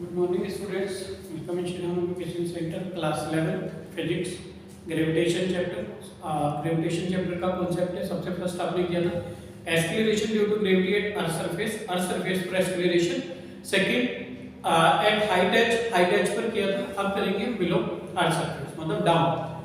Good morning students. Welcome in Shriram Education Center class 11 physics gravitation chapter. Gravitation chapter का concept है सबसे first आपने किया था acceleration due to gravity at earth surface पर acceleration. Second at height h पर किया था. अब करेंगे below earth surface मतलब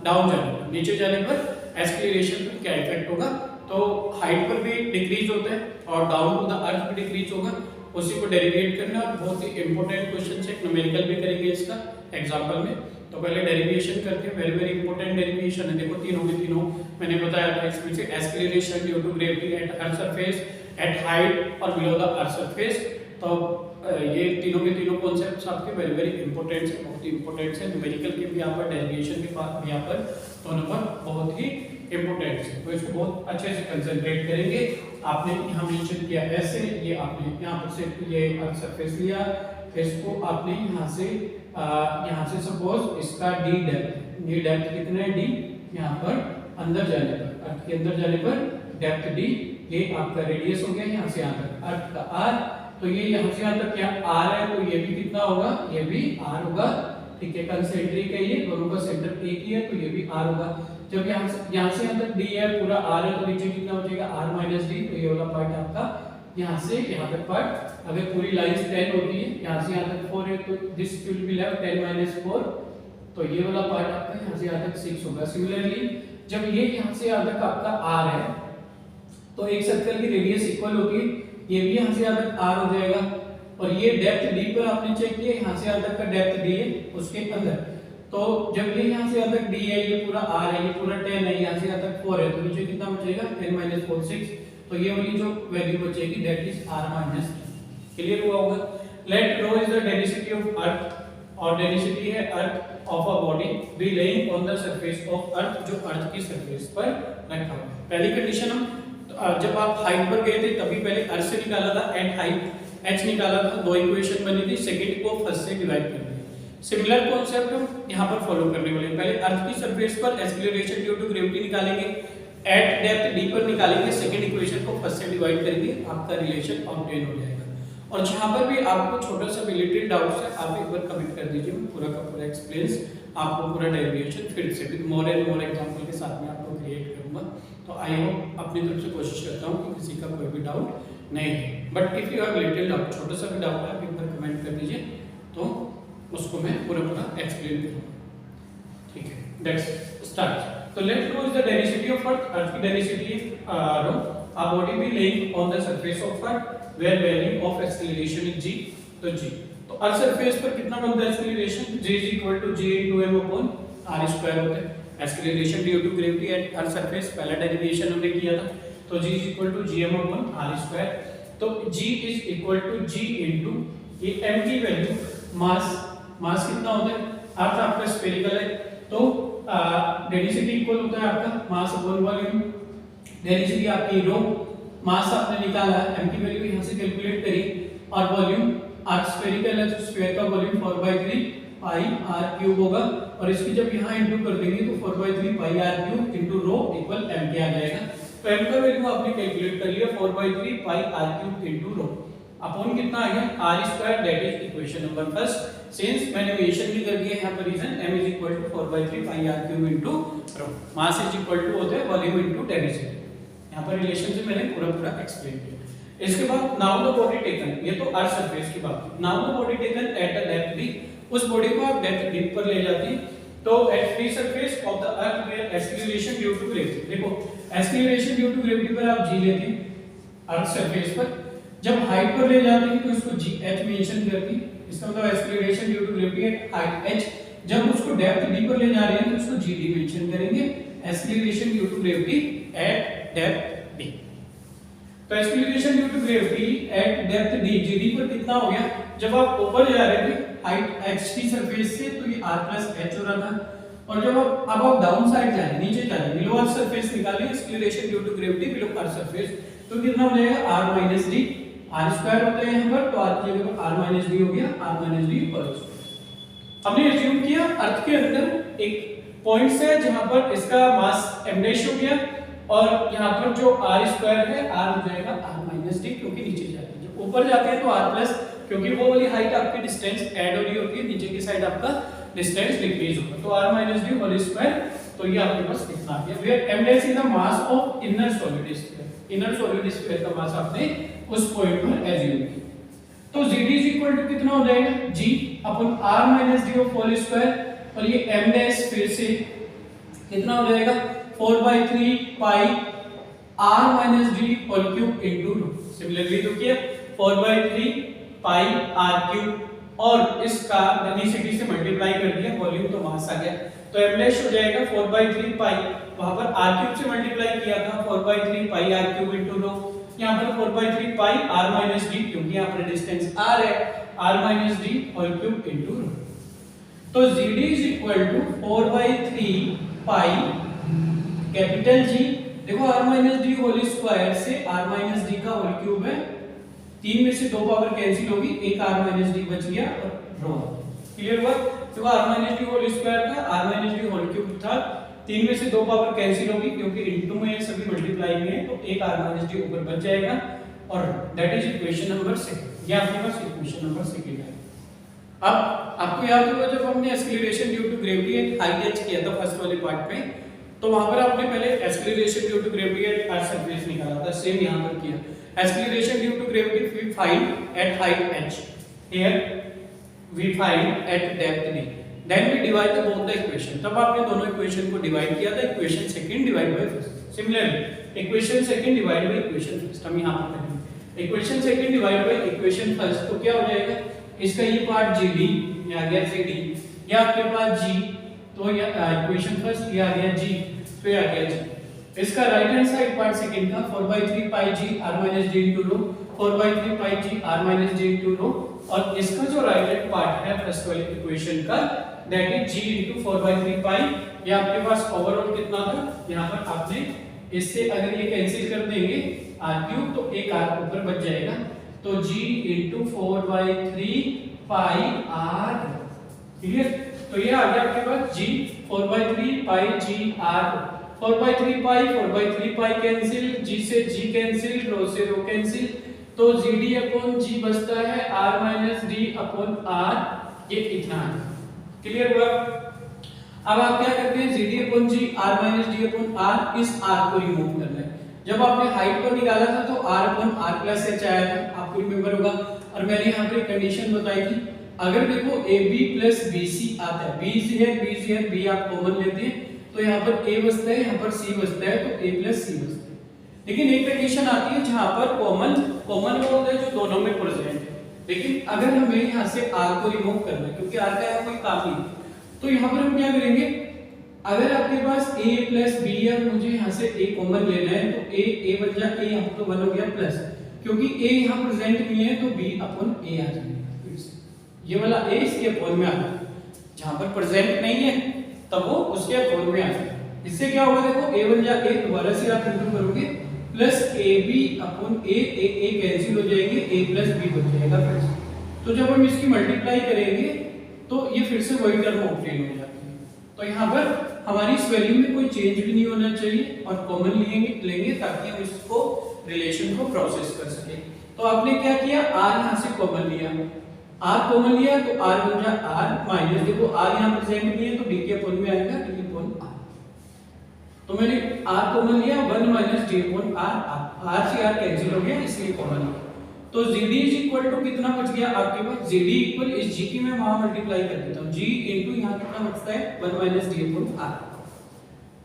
डाउन जाने पर, नीचे जाने पर acceleration पर क्या इफेक्ट होगा. तो हाइट पर भी डिक्रीज होता है और डाउन टू द अर्थ भी डिक्रीज होगा. उसी को डेरिवेट करना और बहुत ही इंपॉर्टेंट क्वेश्चन है. न्यूमेरिकल भी करेंगे इसका एग्जांपल में. तो पहले डेरिवेशन करके वेरी वेरी इंपॉर्टेंट डेरिवेशन है. देखो तीनों के तीनों मैंने बताया था इसमें से acceleration due to gravity at earth surface, at height और बिलो द अर्थ सरफेस. तो ये तीनों के तीनों कॉन्सेप्ट्स आपके वेरी वेरी इंपॉर्टेंट है, बहुत ही इंपॉर्टेंट है. न्यूमेरिकल के भी यहाँ पर, डेरिवेशन के पास भी यहाँ पर दोनों पर बहुत ही इंपॉर्टेंट है. तो इसको बहुत अच्छे से कंसंट्रेट करेंगे. आपने यहाँ मेंशन किया ऐसे, ये आपने यहाँ पर से ये अर्थ सरफेस लिया, इसको आपने यहाँ से सपोज इसका डी डेप्थ कितना है, डी यहाँ पर अंदर जाने पर, अर्थ के अंदर जाने पर डेप्थ डी, ये आपका रेडियस हो गया यहाँ से यहाँ तक, अर्थ का आर. तो ये यहाँ से यहाँ तक क्या आर है, तो ये भी कितना होगा, ये भी आर होगा. ठीक है, कंसेंट्रिक है, ये दोनों का सेंटर एक ही है तो ये भी आर होगा. जब यहाँ से यहाँ तक डी है, पूरा आर है, तो नीचे कितना हो जाएगा आर माइनस डी. तो ये वाला पार्ट आपका यहाँ से यहाँ तक पार्ट, अगर पूरी लाइन 10 होती है, यहाँ से यहाँ तक 4 है, तो this will be left 10 minus 4. तो ये वाला पार्ट आपका यहाँ से यहाँ तक 6 होगा. सिमिलरली जब ये यहाँ से यहाँ तक आपका आर है, तो एक सर्कल की रेडियस इक्वल होगी, ये भी यहाँ से यहाँ तक आर हो जाएगा. और ये डेप्थ डी पर आपने चेक किया, यहाँ से यहाँ तक का डेप्थ डी है उसके अंदर. तो जब ये यहाँ से यहाँ तक डी है, ये पूरा आर है, ये पूरा 10 है, यहाँ से यहाँ तक 4 है, तो नीचे कितना बचेगा 10 माइनस 4 6. तो ये वाली जो वैल्यू बचेगी that is R minus. Clear हुआ होगा. Let rho is the density of earth, और डेंसिटी है earth of a body be lying on the surface of earth, जो अर्थ की सरफेस पर रखा हुआ. पहली कंडीशन हम जब आप हाइट पर गए थे तभी पहले अर्थ से निकाला था, एट हाइट h निकाला था, दो इक्वेशन बनी थी, सेकंड को फर्स्ट से डिवाइड कर दिया. सिमिलर कॉन्सेप्ट हम यहाँ पर फॉलो करने वाले हैं. पहले अर्थ की सरफेस पर एक्सेलरेशन ड्यू टू ग्रेविटी निकालेंगे, एट डेप्थ डी पर निकालेंगे, सेकंड इक्वेशन को फर्स्ट से डिवाइड करेंगे, आपका रिलेशन ऑब्टेन हो जाएगा. और जहाँ पर भी आपको छोटा सा रिलेटेड डाउट्स है, आप एक बार कमेंट कर दीजिए, मैं पूरा का पूरा एक्सप्लेन आपको पूरा डेरिवेशन फिर से with more and more example के साथ में आपको क्रिएट करूंगा. तो आई होप अपनी तरफ से कोशिश करता हूँ कि किसी का कोई भी डाउट नहीं है. But if you have little doubt, छोटा सा भी डाउट है, आप एक बार कमेंट कर दीजिए, तो उसको मैं पूरा एक्सप्लेन करूंगा. ठीक है, लेट्स स्टार्ट. तो let rho is the density of earth. Earth की density rho. A body be lying on the surface of earth where value of acceleration is g. तो g, तो अर्थ सरफेस पर कितना बनता है acceleration, g is equal to g into m upon r square होता है. Acceleration due to gravity at earth surface, पहला derivation हमने किया था, तो g is equal to gm upon r square. तो g is equal to g into ये m की वैल्यू, मास कितना होता है, अर्थ आपका स्फेरिकल है, तो डेंसिटी इक्वल होता है आपका मास अपॉन वॉल्यूम. डेंसिटी आपकी रो, मास आपने निकाला, m की वैल्यू यहां से कैलकुलेट करी, और वॉल्यूम अर्थ स्फेरिकल है तो स्फीयर का वॉल्यूम 4/3 पाई r क्यूब होगा. और इसकी जब यहां इनटू कर देंगे तो 4/3 pi r cube into rho equal m के आ जाएगा. तो m का वैल्यू आपने कैलकुलेट कर लिया 4/3 pi r cube into rho upon कितना आ गया r square, that is equation number first. Since मैंने मेंशन भी कर दिया यहां पर reason, m is equal to 4/3 pi r cube into rho. Mass is equal to होता है वॉल्यूम इनटू डेंसिटी. यहां पर रिलेशन से मैंने पूरा एक्सप्लेन किया. इसके बाद नाउ द बॉडी टेकन, ये तो अर्थ सरफेस की बात है. Now the body taken at a depth D, उस बॉडी को आप डेप्थ डी पर ले जाते हैं, तो at free surface of the earth where acceleration due to gravity. देखो एक्सेलरेशन ड्यू टू ग्रेविटी पर आप g लेते हैं अर्थ सरफेस पर, जब हाइट पर ले जाते हैं तो इसको g h मेंशन करते हैं. इसका मतलब acceleration due to gravity at height h. जब उसको डेप्थ d पर ले जा रहे हैं तो उसको gd मेंशन करेंगे, acceleration due to gravity at depth d. तो acceleration due to gravity at depth d, gd पर कितना हो गया, जब आप ऊपर जा रहे थे हाइट h की सरफेस से तो ये r प्लस h हो रहा था, और जब आप डाउन साइड जा रहे हैं, नीचे जा रहे हैं, बिलो अर्थ सरफेस निकालें acceleration due to gravity below earth surface, तो कितना हो जाएगा r minus d. r square होता है यहां पर, तो r की जगह पर r माइनस d हो गया, r माइनस d पर स्क्वायर. हमने अज्यूम किया अर्थ के अंदर एक पॉइंट से जहां पर इसका मास m डैश हो गया, और यहाँ पर जो r स्क्वायर है r हो जाएगा r माइनस d, क्योंकि नीचे जाते हैं. जब ऊपर जाते हैं तो r प्लस क्योंकि वो वाली हाइट आपकी डिस्टेंस ऐड हो रही होगी, नीचे की साइड आपका डिस्टेंस डिक्रीज होगा। तो r minus D whole square, तो ये आपके पास कितना आ गया, where m dash is the mass of inner solid sphere. Inner solid sphere का मास आपने उस पॉइंट पर एज्यूम किया। तो Zd इज इक्वल टू कितना हो जाएगा, g upon r minus D of whole square, और ये m डैश फिर से कितना हो जाएगा 4/3 pi r minus D whole cube into rho. Similarly तो किया 4/3 पाई r क्यूब, और इसका डेंसिटी से मल्टीप्लाई कर दिया, वॉल्यूम तो मास आ गया, तो m डैश हो जाएगा 4/3 पाई, वहां पर r क्यूब से मल्टीप्लाई किया था 4/3 पाई r क्यूब इनटू रो, यहां पर 4/3 पाई r माइनस डी, क्योंकि यहां पर डिस्टेंस r है, r minus D whole cube into rho. तो Zd is equal to 4/3 pi capital G, देखो r minus D whole square से r माइनस डी का होल क्यूब है, 3 में से 2 पावर कैंसिल होगी, एक r माइनस डी बच गया और रो। क्लियर हुआ? देखो r minus D whole square था, r minus D whole cube था, 3 में से 2 पावर कैंसिल होगी क्योंकि इनटू में ये सभी मल्टीप्लाई में है, तो एक r माइनस डी ऊपर बच जाएगा, और दैट इज इक्वेशन नंबर 6। ये आपके पास इक्वेशन नंबर 6 है। अब आपको याद होगा जब हमने acceleration due to gravity at height H किया था फर्स्ट वाले पार्ट में, तो वहां पर आपने पहले acceleration due to gravity at earth surface निकाला था, सेम यहां पर किया। Acceleration due to gravity we find at height h, here we find at depth d, then we divide the both the equation. तब आपने दोनों इक्वेशन को divide किया था, equation second divide by first. Similarly equation second divide by equation first हम यहां पर करेंगे। Equation second divide by equation first, तो क्या हो जाएगा, इसका ये पार्ट Gd, ये आ गया Cd, ये आपके पास G, तो ये इक्वेशन फर्स्ट ये आ गया G, तो ये आ गया G। इसका right hand side part second का 4/3 pi G r minus d into rho, 4/3 pi G r minus d into rho, और इसका जो राइट हैंड पार्ट है फर्स्ट वाली इक्वेशन का, that is G into 4/3 pi. ये आपके पास ओवरऑल कितना था, यहां पर आपने इससे अगर ये कैंसिल कर देंगे r क्यूब, तो एक r ऊपर बच जाएगा, तो G into 4/3 pi r। Clear? तो ये आ गया आपके पास G 4/3 pi G r, 4/3 pi cancel, G से G कैंसिल, रो से रो कैंसिल, तो Gd अपॉन G बचता है r minus d upon r, ये इतना है। क्लियर हुआ? अब आप क्या करते हैं, Gd upon G r minus d upon r, इस r को रिमूव करना है। जब आपने हाइट को निकाला था तो r upon r plus h आया था, आपको रिमेंबर होगा, और मैंने यहाँ पे कंडीशन बताई थी, अगर देखो AB प्लस BC आता है, B है, B आप कॉमन लेते हैं, तो यहाँ पर A बचता है, यहाँ पर C बचता है, तो A प्लस C बचता है। लेकिन एक कंडीशन आती है जहाँ पर कॉमन वो होता है जो दोनों में प्रेजेंट है, लेकिन अगर हमें यहाँ से R को रिमूव करना है, क्योंकि R का यहाँ कोई काम नहीं, तो यहाँ पर हम क्या करेंगे, अगर आपके पास A प्लस B है, मुझे यहाँ से A कॉमन लेना है, तो A बन जाए, A यहाँ तो 1 हो गया प्लस, क्योंकि A यहाँ प्रेजेंट नहीं है तो B अपॉन A आ जाएगा, ये वाला A इसके अपॉन में आ जाएगा, जहाँ पर प्रेजेंट नहीं है तब वो उसके अपॉन में आ जाएगा। इससे क्या होगा, देखो A बन जाए, A दोबारा से आप इंटू करोगे, plus AB upon A cancel हो जाएंगे, A प्लस B बच जाएगा फिर से। तो जब हम इसकी मल्टीप्लाई करेंगे तो ये फिर से वही टर्म ऑब्टेन हो जाती है। तो यहाँ पर हमारी इस वैल्यू में कोई चेंज भी नहीं होना चाहिए, और कॉमन लेंगे ताकि हम इसको रिलेशन को प्रोसेस कर सके। तो आपने क्या किया, r यहां से कॉमन लिया, r कॉमन लिया तो r बन जाए r माइनस, देखो r यहां प्रेजेंट नहीं है तो d के अपॉन में आएगा, d के अपॉन r, तो मैंने r कॉमन लिया 1 minus d upon r, r से r कैंसिल हो गया इसलिए कॉमन लिया। तो Gd इज इक्वल टू कितना बच गया आपके पास, Gd इक्वल इस G की मैं वहां मल्टीप्लाई कर देता हूं, G इनटू यहां कितना बचता है 1 माइनस d अपॉन r।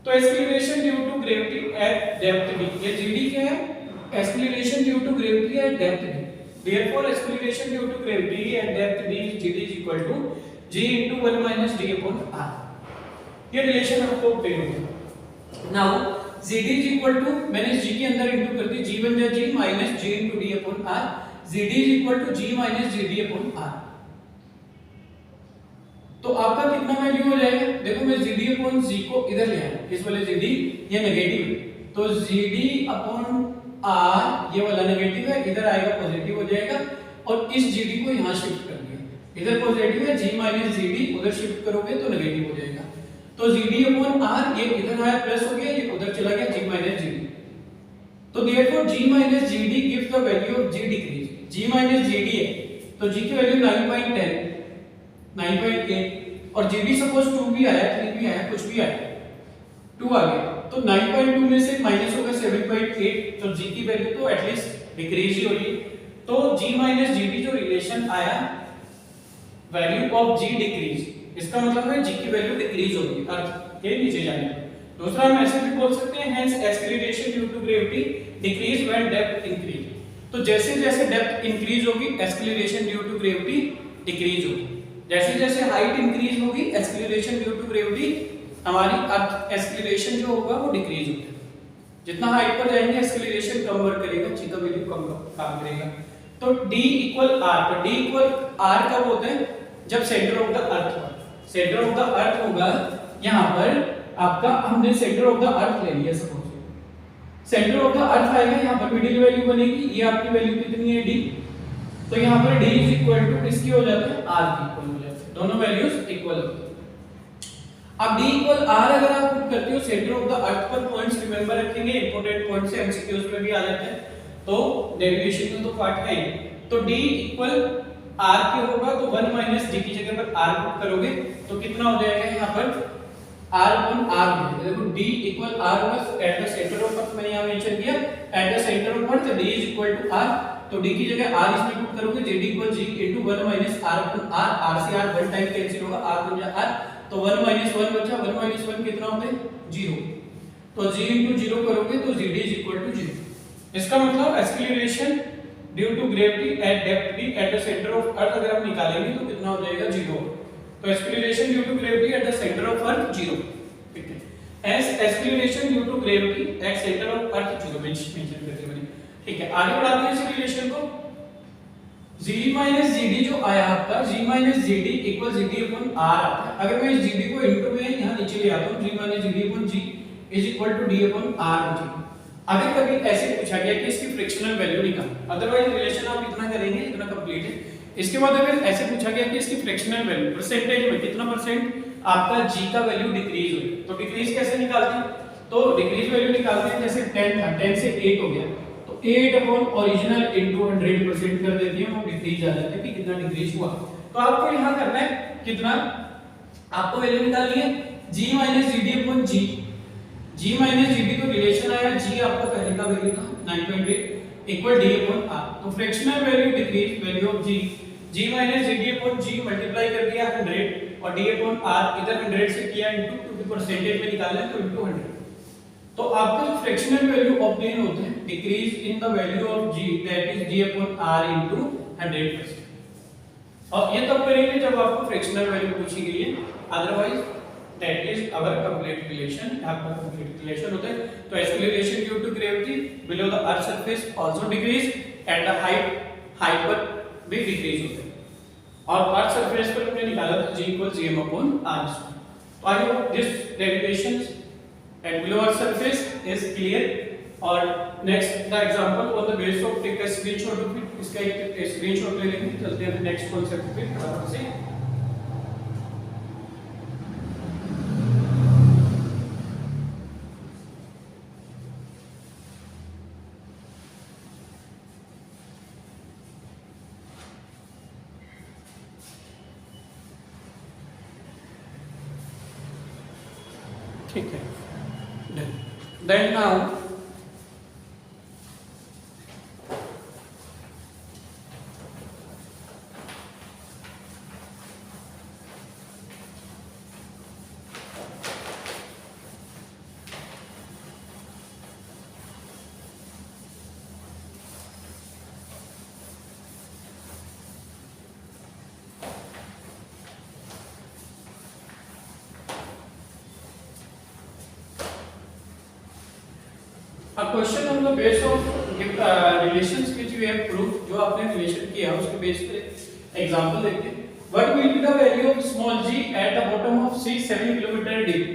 तो acceleration due to gravity at depth d, ये Gd क्या है, acceleration due to gravity at depth d, therefore acceleration due to gravity at depth d Gd is equal to G into 1 minus d upon r। ये relation आपको obtain हो गया। Now Gd is equal to, मैंने G के अंदर into कर दी, G बन जाए G minus G into d upon r, Gd is equal to G minus Gd upon r। तो आपका कितना वैल्यू हो जाएगा, देखो मैं Gd upon G को इधर ले आया, इस वाले Gd ये नेगेटिव है, तो Gd upon r ये वाला नेगेटिव है, इधर आएगा पॉजिटिव हो जाएगा, और इस Gd को यहाँ शिफ्ट कर दिया, इधर पॉजिटिव है, G माइनस Gd उधर शिफ्ट करोगे तो नेगेटिव हो जाएगा, तो Gd अपॉन r ये इधर आया प्लस हो गया, ये उधर चला गया G माइनस Gd, तो therefore G minus Gd gives the value of G decrease, G minus Gd है तो जी की वैल्यू 9.10, 9.8 और जीडी सपोज 2 भी आया, 3 भी आया, कुछ भी आया, 2 आ गया, तो 9.2 में से माइनस होगा 7.8, तो जी की वैल्यू तो एटलीस्ट डिक्रीज ही हो रही है। तो g माइनस जीडी जो रिलेशन आया, वैल्यू ऑफ g डिक्रीज, इसका मतलब है g की वैल्यू डिक्रीज होगी अर्थ के नीचे जाने पर। दूसरा हम ऐसे भी बोल सकते हैं hence acceleration due to gravity decrease when depth increase. तो जैसे जैसे डेप्थ इंक्रीज होगी acceleration due to gravity decrease होगी, जैसे जैसे हाइट इंक्रीज होगी एक्सेलरेशन ड्यू टू ग्रेविटी, हमारी अर्थ एक्सेलरेशन जो होगा वो डिक्रीज होगा। जितना हाइट पर जाएंगे एक्सेलरेशन कम वर्क करेगा, g का वैल्यू कम काम करेगा। तो d इक्वल r, तो d इक्वल r कब होता है, जब सेंटर ऑफ द अर्थ होगा, सेंटर ऑफ द अर्थ होगा, यहां पर आपका हमने सेंटर ऑफ द अर्थ ले लिया, सपोज सेंटर ऑफ द अर्थ आएगा, यहां पर मिडिल वैल्यू बनेगी, ये आपकी वैल्यू कितनी है d, तो यहां पर d इज इक्वल टू इसकी हो जाता है r की इक्वल हो जाता है, दोनों वैल्यूज इक्वल होती है। अब d इक्वल r अगर आप पुट करते हो सेंटर ऑफ द अर्थ पर, पॉइंट्स रिमेंबर रखेंगे, इंपॉर्टेंट पॉइंट्स एमसीक्यूज में भी आ जाते हैं, तो डेरिवेशन में तो पार्ट है, तो d इक्वल r के होगा, तो 1 माइनस d की जगह पर r पुट करोगे तो कितना हो जाएगा, यहां पर r अपॉन r हो जाएगा। देखो d इक्वल r होगा at the centre of earth, मैंने यहां मेंशन किया at the centre of earth, d is equal to r, तो d की जगह r इसमें पुट करोगे, j d equal g into 1 minus r upon r, r से r वन टाइम कैंसिल होगा, r बन जाएगा r, तो 1 माइनस 1 बचा, 1 माइनस 1 कितना होता है 0, तो g इनटू 0 करोगे तो gd इज इक्वल टू 0। इसका मतलब acceleration due to gravity at depth d at the centre of earth अगर हम निकालेंगे तो कितना हो जाएगा 0, तो acceleration due to gravity at the centre of earth 0, ठीक है, as acceleration due to gravity at centre of earth 0 mention करते हैं, ठीक है। आगे बढ़ाते हैं इस रिलेशन को, g माइनस gd जो आया आपका, g minus gd equal gd upon r आता है, अगर मैं इस gd को इनटू में यहां नीचे ले आता हूं, g minus gd upon g is equal to d upon r हो जाएगा। अगर कभी ऐसे पूछा गया कि इसकी फ्रिक्शनल वैल्यू निकाल, अदरवाइज रिलेशन आप इतना करेंगे इतना कंप्लीट है। इसके बाद अगर ऐसे पूछा गया कि इसकी फ्रिक्शनल वैल्यू परसेंटेज में कितना परसेंट आपका g का वैल्यू डिक्रीज होगी, तो डिक्रीज कैसे निकालते हैं, तो डिक्रीज वैल्यू निकालते हैं, जैसे 10 था, 10 से 8 हो गया, तो 8 अपॉन ओरिजिनल इनटू 100% कर देती है, वो डिक्रीज आ जाता है कि कितना डिक्रीज हुआ। तो आपको यहां करना है कितना, आपको वैल्यू निकालनी है g minus gd upon g, g minus gd तो रिलेशन आया, g आपका पहले का वैल्यू था 9.8 इक्वल d अपॉन r, तो fractional value decrease value of g minus gd upon g multiply कर दिया 100 और d अपॉन r इधर 100 से किया इनटू, क्योंकि परसेंटेज में निकालना है तो इनटू 100, तो आपका जो फ्रैक्शनल वैल्यू ऑब्टेन होता है decrease in the value of g that is d upon r into 100%। और ये तब करेंगे जब आपको फ्रैक्शनल वैल्यू पूछी गई है, otherwise that is our complete relation, आपका कंप्लीट रिलेशन होता है। तो acceleration due to gravity below the earth surface also decrease at the height पर भी डिक्रीज होता है, और अर्थ सरफेस पर हमने निकाला था g equal gm upon r। तो I hope this derivations at below earth surface is clear, और next the example on the basis of take a screenshot of it, इसका एक screenshot ले लेंगे, चलते हैं next concept पे फटाफट से। ठीक है, then now a question on the base of relations which we have proved, जो आपने रिलेशन किया उसके बेस पे एग्जांपल देखते हैं। What will be the value of small g at the bottom of sea 7 km deep?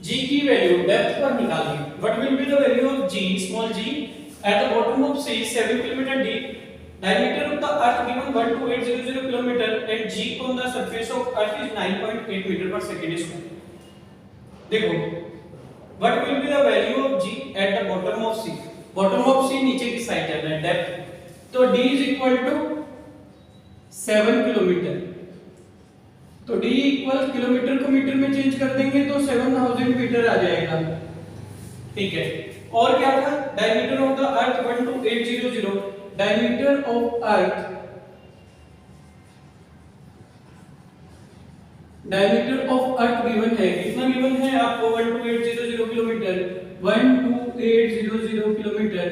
g की value depth पर निकालिए। What will be the value of g small g at the bottom of sea 7 km deep? Diameter of the earth given 12800 km and g on the surface of earth is 9.8 meter per second square। देखो what will be the value of g at the bottom of sea? bottom of sea नीचे की side जाना है depth, तो d is equal to 7 kilometre. तो d equal kilometre को metre में change कर देंगे तो 7000 मीटर आ जाएगा। ठीक है, और क्या था, diameter of the earth 12800, diameter of earth, diameter of earth given है, कितना गिवन है आपको 12800 किलोमीटर, 12800 किलोमीटर।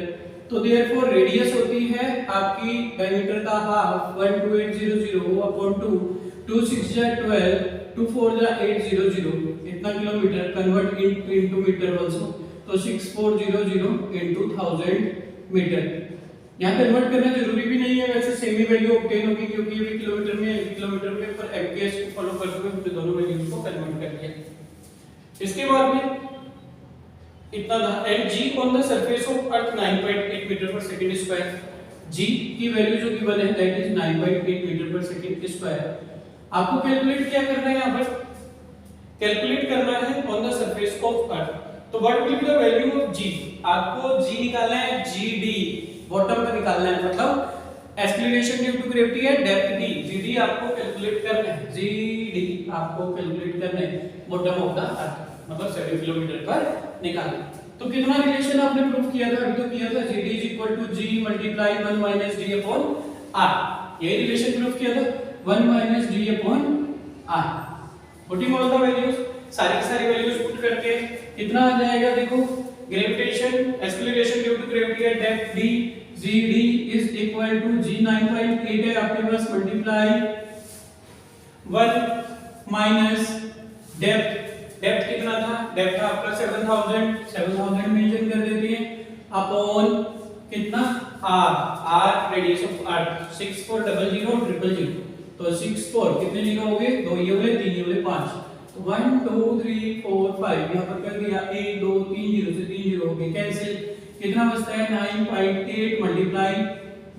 तो देयरफॉर रेडियस होती है आपकी डायमीटर का हाफ 12800 अपॉन 2, 2 6 जा 12, 2 4 जा 800, इतना kilometre, convert into metre also, तो 6400 इनटू 1000 मीटर। यहाँ कन्वर्ट करना जरूरी भी नहीं है, वैसे सेम ही वैल्यू ऑब्टेन होगी क्योंकि ये भी किलोमीटर में, किलोमीटर में पर एमकेएस को फॉलो करते हुए हमने दोनों वैल्यूज को कन्वर्ट कर दिया। इसके बाद में इतना था, and G on the surface of earth 9.8 metre per second square, G की वैल्यू जो गिवन है that is 9.8 metre per second square. आपको कैलकुलेट क्या करना है, यहाँ पर कैलकुलेट करना है on the surface of earth. तो what will be the value of G, आपको जी निकालना है, जीडी बॉटम का निकालना है, मतलब एक्सीलरेशन ड्यू टू ग्रेविटी है, डेप्थ डी, जीडी आपको कैलकुलेट करना है, जीडी आपको कैलकुलेट करना है बॉटम ऑफ द अर्थ, मतलब 7 किलोमीटर पर निकालना। तो कितना रिलेशन आपने प्रूव किया था, अभी तो किया था, GD is equal to G multiply 1 minus D upon R, ये रिलेशन प्रूव किया था, 1 minus D upon R. Putting all the values, सारी की सारी वैल्यूज पुट करके कितना आ जाएगा, देखो gravitation acceleration due to gravity है, depth D, G D is equal to G 9.8 है आपके पास, मल्टीप्लाई 1 माइनस डेप्थ, डेप्थ कितना था, डेप्थ आपका 7000 मेंशन कर देते हैं, अपॉन कितना R, R radius of earth 6400 000, तो 64 कितने जीरो हो गए, 2 ये वाले 3 ये वाले 5, तो 1 2 3 4 5 यहाँ पर कर दिया, 1 2 3 जीरो से 3 जीरो हो गए कैंसिल, कितना बचता है 9.8 मल्टीप्लाई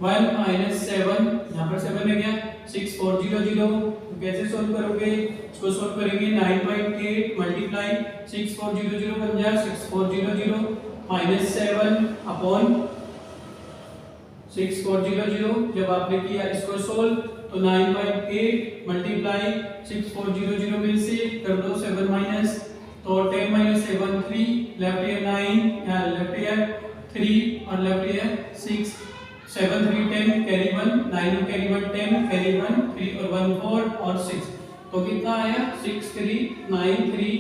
1 माइनस 7, यहाँ पर 7 है गया, 6400, तो कैसे सॉल्व करोगे, इसको सॉल्व करेंगे 9.8 मल्टीप्लाई 6400 बन जाए 6400 माइनस 7 अपॉन 6400, जब आपने किया इसको सोल्व तो 9.8 मल्टीप्लाई 6400 में से कर दो 7 माइनस, तो 10 माइनस 7 3, लेफ्ट ईयर 9, यहाँ लेफ्ट ईयर 3 और left ear 6, 7 3 10 carry 1, 9 carry 1 10 carry 1 3 और 1 4 और 6, तो कितना आया 6393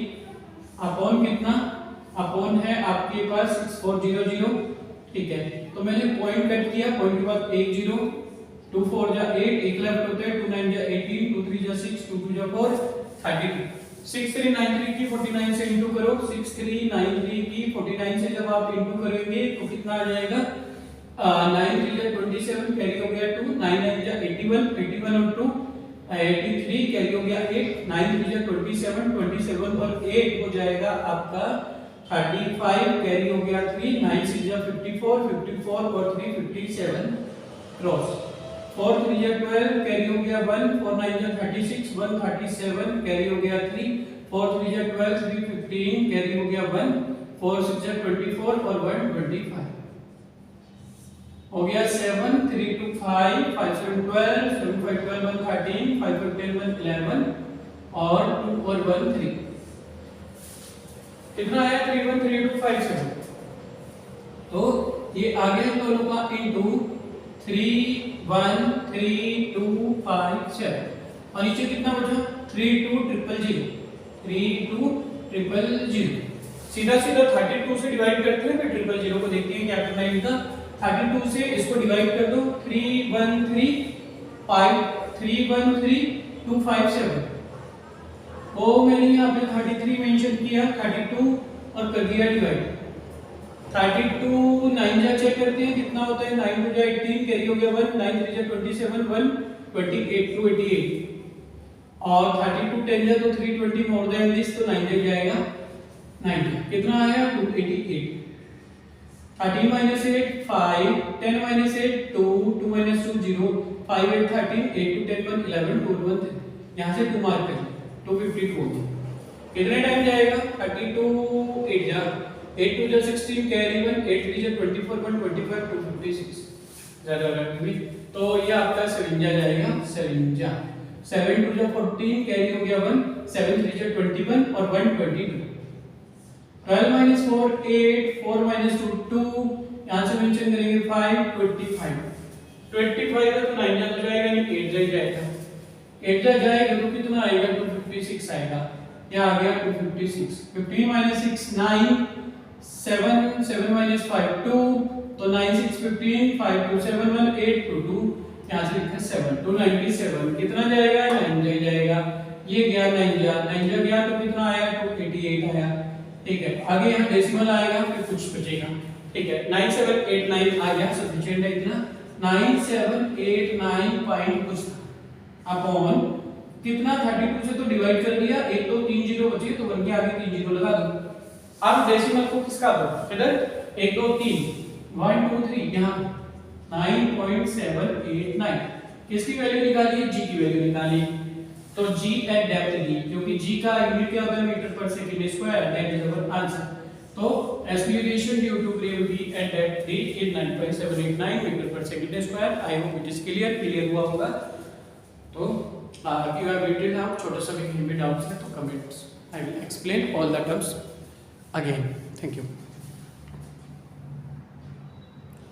अपॉन कितना, अपॉन है आपके पास 6400। ठीक है, तो मैंने पॉइंट कट किया, पॉइंट के बाद 1 0, 2 4 जा 8, एक लेफ्ट होता है, 2 9 जा 18, 2 3 जा 6, 2 2 जा 4 32, 6393 की 49 से इंटू करो, 6393 की 49 से जब आप इंटू करेंगे तो कितना आ जाएगा, 9 3 जा 27 कैरी हो गया 2, 9 9 जा 81, 81 और 2 83 कैरी हो गया 8, 9 3 जा 27, 27 और 8 हो जाएगा आपका 35 कैरी हो गया 3, 9 6 जा 54, 54 और 3 57 क्रॉस, 4 3 जा 12 कैरी हो गया 1, 4 9 जा 36, 137 कैरी हो गया 3, 4 3 जा 12, 3 15 कैरी हो गया 1, 4 6 जा 24 और 1 25 हो गया 7 3 2 5, 5 7 12, 7 5 12 1 13, 5 5 10 1 11 और 2 और 1 3, कितना आया 313257, तो ये आ गया दोनों का इनटू 31325 और नीचे कितना बचा 32000, 32000, सीधा सीधा 32 से डिवाइड करते हैं, फिर 000 को देखते हैं क्या करना है इनका, 32 से इसको डिवाइड कर दो, 313257, ओ मैंने यहाँ पे 33 मेंशन किया, 32 और कर दिया डिवाइड, 32 9 जा चेक करते हैं कितना होता है, 9 2 जा 18 कैरी हो गया 1, 9 3 जा 27 1 28 288 और 32 10 जा तो 320 मोर देन दिस, तो 9 जा जाएगा 90, कितना आया 288, 13 minus 8 5, 10 minus 8 2, 2 minus 2 0, 5 8 13, 8 2 10 1 11 2 1 3, यहाँ से 2 मार्क कर 254, कितने टाइम जाएगा 32 8 जा 8 2 जा 16 कैरी 1, 8 3 जा 24 1 25 256, ज्यादा लग गई तो ये आपका 57 जाएगा 57 7 2 जा 14 कैरी हो गया 1 7 3 जा 21 और 1 22 12 minus 4 8 4 minus 2 2 यहां से मेंशन करेंगे 5 25 है तो 9 जा तो जाएगा नहीं 8 जा जाएगा 8 जा जाएगा तो कितना आएगा 256 आएगा ये आ गया 256 15 minus 6 9 7 7 minus 5 2 तो 9 6 15 5 2 7 1 8 2 2 यहां से लिखा 7 297 कितना जाएगा 9 जा जाएगा ये गया 9 जा गया तो कितना आया 288 आया ठीक है आगे यहाँ डेसिमल आएगा फिर कुछ बचेगा ठीक है 9789 आ गया सफिशिएंट है इतना 9789 पॉइंट कुछ अपॉन कितना 32 से तो डिवाइड कर दिया 1 2 3 जीरो बचे तो 1 के आगे 3 जीरो लगा दो अब डेसिमल को किसका दो इधर 1 2 3 1 2 3 यहां 9.789 किसकी वैल्यू निकाली जी की वैल्यू निकाली तो g एट डेप्थ दी क्योंकि g का यूनिट क्या होता है metre per second square that is our answer तो acceleration due to gravity at depth D is 9.789 metre per second square I hope it is clear हुआ होगा तो if you have written down छोटा सा भी डाउट्स है तो comments I will explain all the terms again thank you